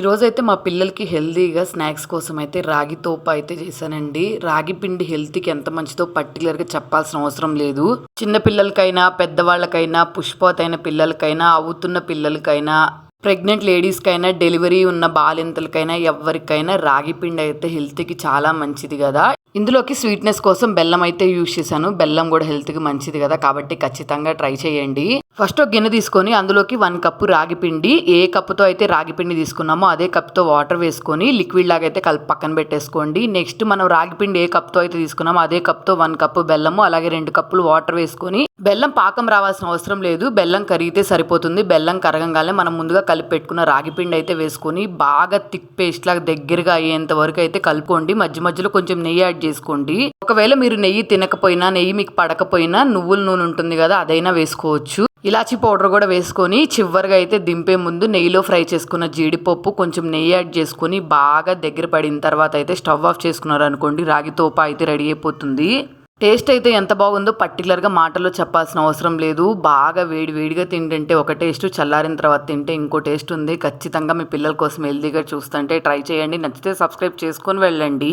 ఈరోజైతే మా పిల్లలకి హెల్తీగా స్నాక్స్ కోసం అయితే రాగి తోప అయితే చేశానండి. రాగి పిండి హెల్త్కి ఎంత మంచిదో పర్టికులర్గా చెప్పాల్సిన అవసరం లేదు. చిన్న పిల్లలకైనా, పెద్దవాళ్ళకైనా, పుష్పవతి అయిన పిల్లలకైనా, అవుతున్న పిల్లలకైనా, ప్రెగ్నెంట్ లేడీస్కైనా, డెలివరీ ఉన్న బాలింతలకైనా, ఎవరికైనా రాగి పిండి అయితే హెల్త్కి చాలా మంచిది కదా. ఇందులోకి స్వీట్నెస్ కోసం బెల్లం అయితే యూజ్ చేశాను. బెల్లం కూడా హెల్త్కి మంచిది కదా, కాబట్టి ఖచ్చితంగా ట్రై చేయండి. ఫస్ట్ ఒక గిన్నె తీసుకొని అందులోకి 1 కప్పు రాగి పిండి, ఏ కప్పుతో అయితే రాగి పిండి తీసుకున్నామో అదే కప్తో వాటర్ వేసుకొని లిక్విడ్ లాగా అయితే కలిపి పక్కన పెట్టేసుకోండి. నెక్స్ట్ మనం రాగి పిండి ఏ కప్తో అయితే తీసుకున్నామో అదే కప్తో 1 కప్పు బెల్లము, అలాగే 2 కప్పులు వాటర్ వేసుకొని, బెల్లం పాకం రావాల్సిన అవసరం లేదు, బెల్లం కరిగితే సరిపోతుంది. బెల్లం కరగంగానే మనం ముందుగా కలిపి పెట్టుకున్న రాగి పిండి అయితే వేసుకొని బాగా థిక్ పేస్ట్ లాగా దగ్గరగా అయ్యేంత వరకు అయితే కలుపుకోండి. మధ్య మధ్యలో కొంచెం నెయ్యి యాడ్ చేసుకోండి. ఒకవేళ మీరు నెయ్యి తినకపోయినా, నెయ్యి మీకు పడకపోయినా నువ్వుల నూనె ఉంటుంది కదా, అదైనా వేసుకోవచ్చు. ఇలాచీ పౌడర్ కూడా వేసుకొని చివరిగా అయితే దింపే ముందు నెయ్యిలో ఫ్రై చేసుకున్న జీడిపప్పు, కొంచెం నెయ్యి యాడ్ చేసుకొని బాగా దగ్గర పడిన తర్వాత అయితే స్టవ్ ఆఫ్ చేసుకున్నారు అనుకోండి, రాగి తోప అయితే రెడీ అయిపోతుంది. టేస్ట్ అయితే ఎంత బాగుందో పర్టికులర్గా మాటల్లో చెప్పాల్సిన అవసరం లేదు. బాగా వేడిగా తింటుంటే ఒక టేస్ట్, చల్లారిన తర్వాత తింటే ఇంకో టేస్ట్ ఉంది. ఖచ్చితంగా మీ పిల్లల కోసం హెల్తీగా చూస్తుంటే ట్రై చేయండి. నచ్చితే సబ్స్క్రైబ్ చేసుకొని వెళ్ళండి.